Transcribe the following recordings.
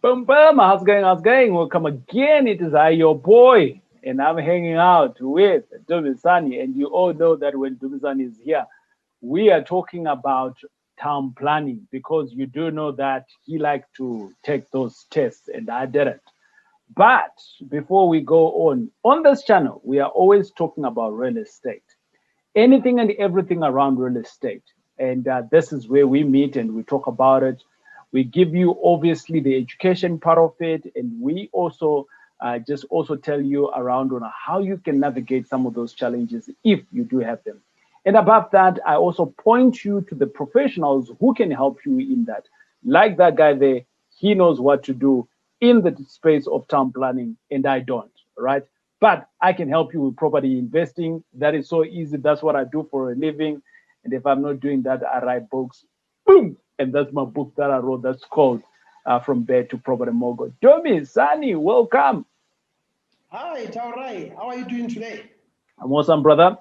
Boom, boom. How's it going? How's it going? Welcome again. It is I, your boy, and I'm hanging out with Dumisani. And you all know that when Dumisani is here, we are talking about town planning because you do know that he liked to take those tests, and I didn't. But before we go on this channel, we are always talking about real estate, anything and everything around real estate. And this is where we meet and we talk about it. We give you obviously the education part of it, and we also just also tell you around on how you can navigate some of those challenges if you do have them. And above that, I also point you to the professionals who can help you in that. Like that guy there, he knows what to do in the space of town planning, and I don't, right? But I can help you with property investing. That is so easy. That's what I do for a living. And if I'm not doing that, I write books. Boom! And that's my book that I wrote. That's called From Bed to Property Mogul. Dumisani, welcome. Hi, Taurai. How are you doing today? I'm awesome, brother.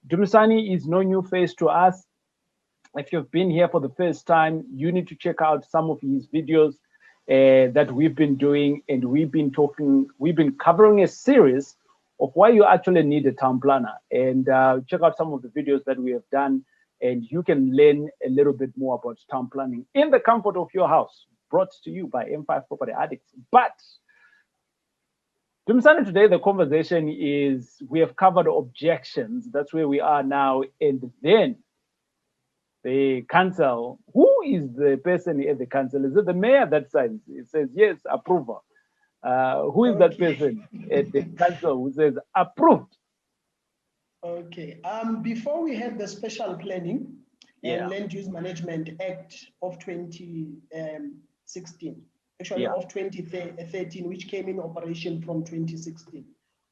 Dumisani is no new face to us. If you've been here for the first time, you need to check out some of his videos that we've been doing, and we've been covering a series of why you actually need a town planner. And check out some of the videos that we have done, and you can learn a little bit more about town planning in the comfort of your house. Brought to you by M5 Property Addicts. But Dumisani, today the conversation is we have covered objections. That's where we are now, and then the council. Who is the person at the council? Is it the mayor that signs? It says yes, approval. Who is that Okay. person at the council who says approved? Okay. Before we had the Special Planning and Yeah, Land Use Management Act of 2016, actually yeah, of 2013, which came in operation from 2016.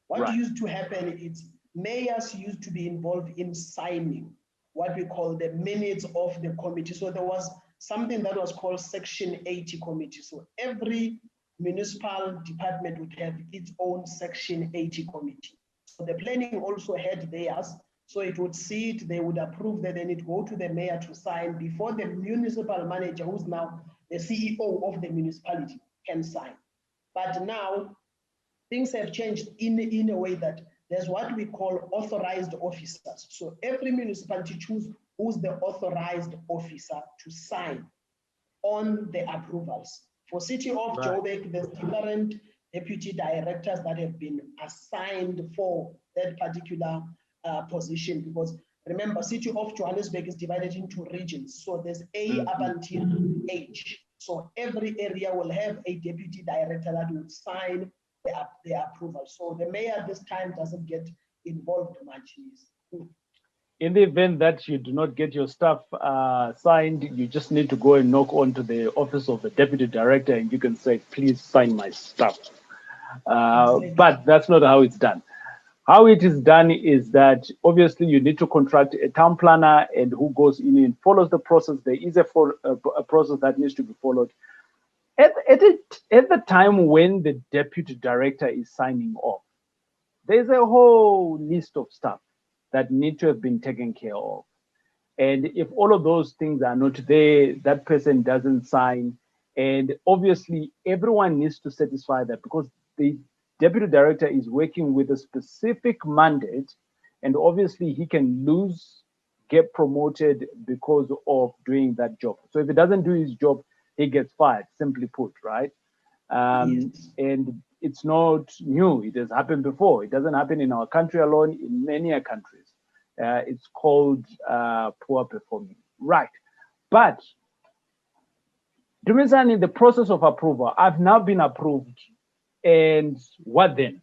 What right, used to happen is mayors used to be involved in signing what we call the minutes of the committee. So there was something that was called Section 80 committee. So every municipal department would have its own Section 80 committee. So the planning also had theirs. So it would sit, they would approve that, then it go to the mayor to sign before the municipal manager, who's now the CEO of the municipality, can sign. But now things have changed in a way that there's what we call authorized officers. So every municipality choose who's the authorized officer to sign on the approvals. For City of right. Joburg, there's different deputy directors that have been assigned for that particular position, because remember, City of Johannesburg is divided into regions. So there's A up Mhm. until H. So every area will have a deputy director that will sign the approval. So the mayor this time doesn't get involved much. In the event that you do not get your stuff signed, you just need to go and knock onto the office of the deputy director, and you can say, "Please sign my stuff." Exactly. But that's not how it's done. How it is done is that obviously you need to contract a town planner, and who goes in and follows the process. There is a process that needs to be followed. At the time when the deputy director is signing off, there's a whole list of stuff that need to have been taken care of. And if all of those things are not there, that person doesn't sign. And obviously, everyone needs to satisfy that because the deputy director is working with a specific mandate. And obviously, he can lose, get promoted because of doing that job. So if he doesn't do his job, he gets fired, simply put, right? Yes. And it's not new. It has happened before. It doesn't happen in our country alone, in many countries. It's called poor performing. Right. But Dumisani, in the process of approval, I've now been approved. And what then?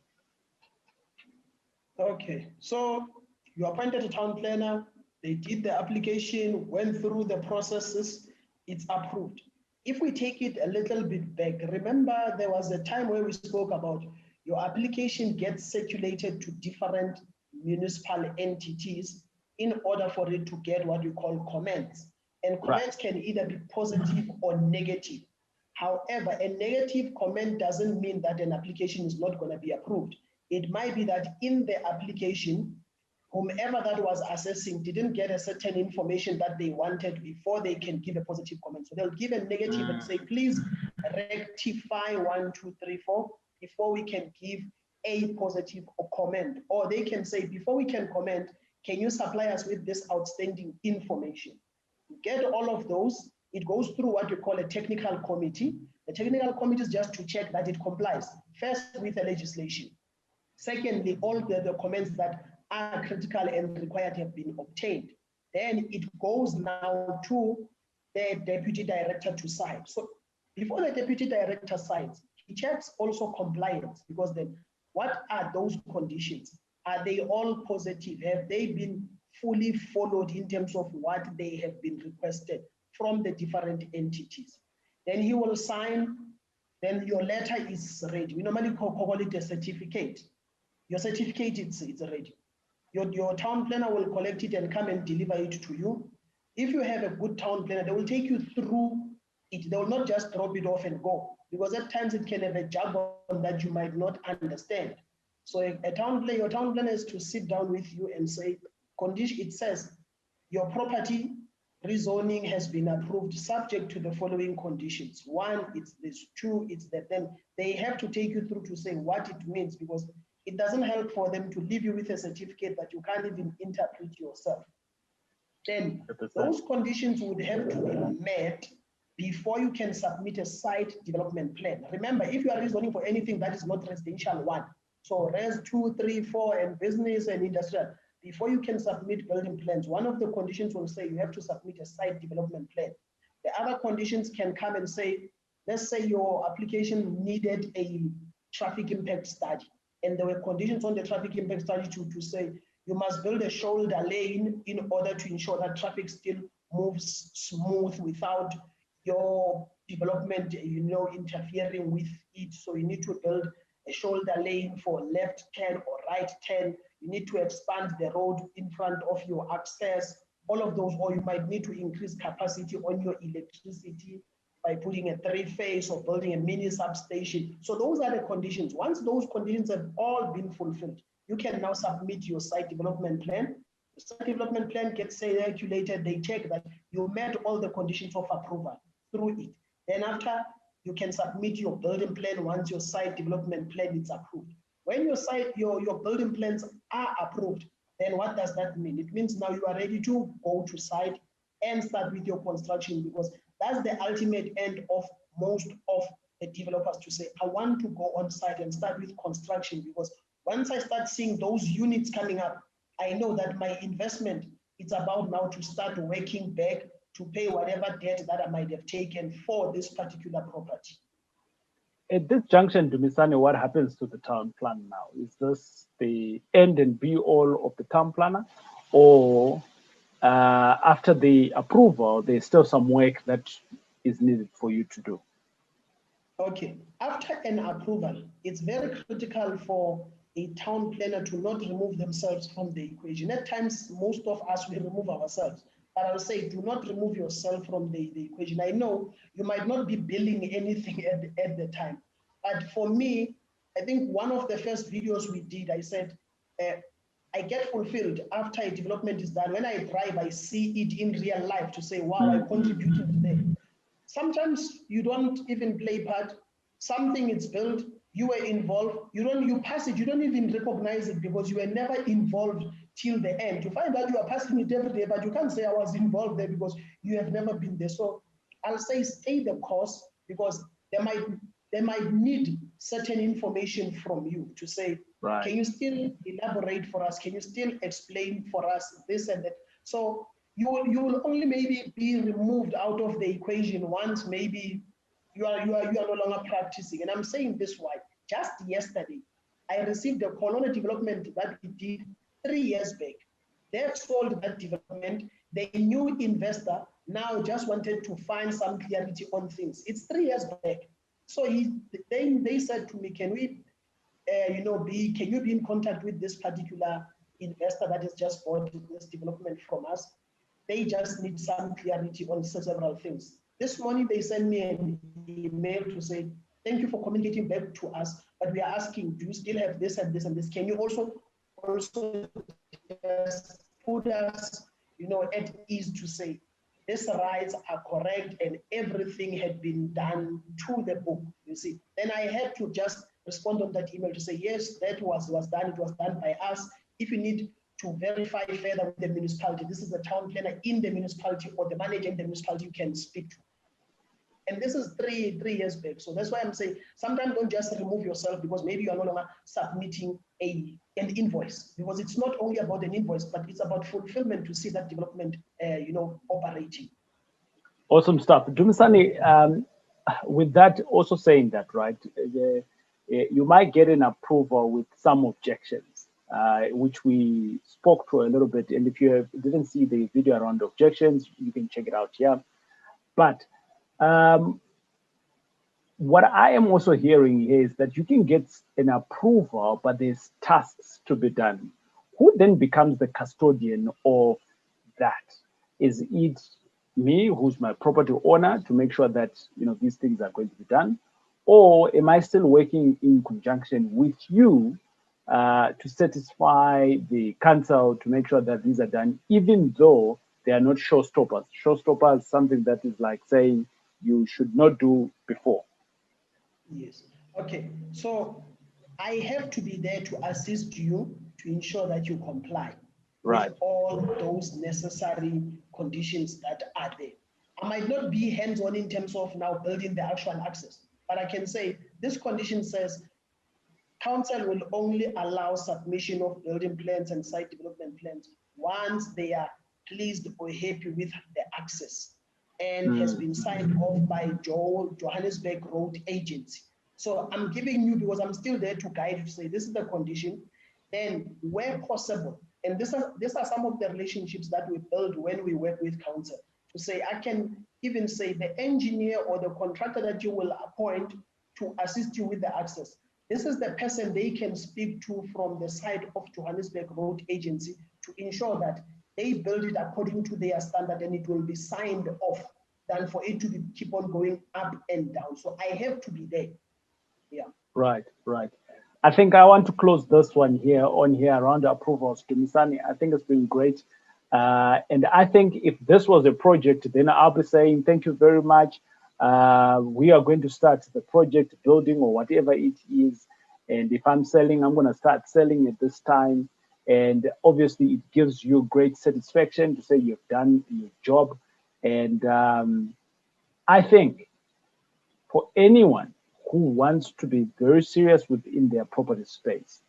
Okay, so you appointed a town planner, they did the application, went through the processes, it's approved. If we take it a little bit back, remember there was a time where we spoke about your application gets circulated to different municipal entities in order for it to get what we call comments. And Right. comments can either be positive or negative. However, a negative comment doesn't mean that an application is not going to be approved. It might be that in the application, whomever that was assessing didn't get a certain information that they wanted before they can give a positive comment. So they'll give a negative and say, please rectify 1, 2, 3, 4 before we can give a positive or comment. Or they can say, before we can comment, can you supply us with this outstanding information? You get all of those. It goes through what we call a technical committee. The technical committee is just to check that it complies, first with the legislation. Secondly, all the comments that are critical and required have been obtained. Then it goes now to the deputy director to sign. So before the deputy director signs, he checks also compliance, because then what are those conditions? Are they all positive? Have they been fully followed in terms of what they have been requested from the different entities? Then he will sign, then your letter is ready. We normally call it a certificate. Your certificate, it's ready. Your town planner will collect it and come and deliver it to you. If you have a good town planner, they will take you through it. They will not just drop it off and go, because at times it can have a jargon that you might not understand. So your town planner is to sit down with you and say, condition, it says your property rezoning has been approved subject to the following conditions. 1, it's this. 2, it's that. Then they have to take you through to say what it means, because it doesn't help for them to leave you with a certificate that you can't even interpret yourself. Then 100%. those conditions would have to be met before you can submit a site development plan. Remember, if you are rezoning for anything that is not residential 1, so res 2, 3, 4, and business and industrial, before you can submit building plans, one of the conditions will say you have to submit a site development plan. The other conditions can come and say, let's say your application needed a traffic impact study, and there were conditions on the traffic impact study to say you must build a shoulder lane in order to ensure that traffic still moves smooth without your development, interfering with it. So you need to build a shoulder lane for left turn or right turn. You need to expand the road in front of your access, all of those, or you might need to increase capacity on your electricity by putting a 3-phase or building a mini substation. So those are the conditions. Once those conditions have all been fulfilled, you can now submit your site development plan. The site development plan gets circulated. They check that you met all the conditions of approval through it. Then after, you can submit your building plan once your site development plan is approved. When your building plans are approved, then what does that mean? It means now you are ready to go to site and start with your construction, because that's the ultimate end of most of the developers, to say, I want to go on site and start with construction, because once I start seeing those units coming up, I know that my investment, it's about now to start working back to pay whatever debt that I might have taken for this particular property. At this junction, Dumisani, what happens to the town plan now? Is this the end and be all of the town planner, or after the approval, there's still some work that is needed for you to do? Okay, after an approval, it's very critical for a town planner to not remove themselves from the equation. At times, most of us will remove ourselves, but I'll say, do not remove yourself from the equation. I know you might not be billing anything at the time, but for me, I think one of the first videos we did, I said, I get fulfilled after a development is done. When I drive, I see it in real life to say, wow, I contributed there. Sometimes you don't even play part. Something is built, you were involved, you pass it, you don't even recognize it because you were never involved till the end. You find out you are passing it every day, but you can't say I was involved there because you have never been there. So I'll say stay the course, because they might need certain information from you to say, right, can you still elaborate for us? Can you still explain for us this and that? So you will only maybe be removed out of the equation once maybe you are no longer practicing. And I'm saying this why. Just yesterday, I received a call on a development that we did 3 years back. They've sold that development. The new investor now just wanted to find some clarity on things. It's 3 years back. So they said to me, can we, can you be in contact with this particular investor that has just bought this development from us? They just need some clarity on several things. This morning, they sent me an email to say, thank you for communicating back to us, but we are asking, do you still have this and this and this? Can you also just put us, at ease to say these rights are correct and everything had been done to the book, you see. Then I had to just respond on that email to say, yes, that was done, it was done by us. If you need to verify further with the municipality, this is the town planner in the municipality or the manager in the municipality you can speak to. And this is three years back. So that's why I'm saying sometimes don't just remove yourself because maybe you are no longer submitting an invoice, because it's not only about an invoice, but it's about fulfillment to see that development, operating. Awesome stuff. Dumisani, with that, also saying that, right, you might get an approval with some objections, which we spoke to a little bit. And if you didn't see the video around objections, you can check it out here. But what I am also hearing is that you can get an approval, but there's tasks to be done. Who then becomes the custodian of that? Is it me, who's my property owner, to make sure that these things are going to be done? Or am I still working in conjunction with you to satisfy the council to make sure that these are done, even though they are not showstoppers? Showstoppers is something that is like saying you should not do before. Yes. Okay. So I have to be there to assist you to ensure that you comply with all those necessary conditions that are there. I might not be hands-on in terms of now building the actual access, but I can say this condition says council will only allow submission of building plans and site development plans once they are pleased or happy with the access and has been signed off by Johannesburg Road Agency. So I'm giving you, because I'm still there to guide you, to say this is the condition, then where possible, and these are some of the relationships that we build when we work with council, to say, I can even say the engineer or the contractor that you will appoint to assist you with the access, this is the person they can speak to from the side of Johannesburg Road Agency to ensure that they build it according to their standard and it will be signed off, than for it to keep on going up and down. So I have to be there. Yeah. Right. I think I want to close this one here around the approvals. Dumisani, I think it's been great. And I think if this was a project, then I'll be saying thank you very much. We are going to start the project building or whatever it is. And if I'm selling, I'm going to start selling at this time. And obviously, it gives you great satisfaction to say you've done your job. And I think for anyone who wants to be very serious within their property space,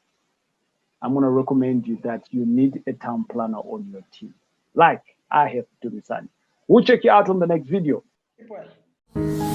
I'm going to recommend you that you need a town planner on your team, like I have Dumisani. We'll check you out on the next video. Well.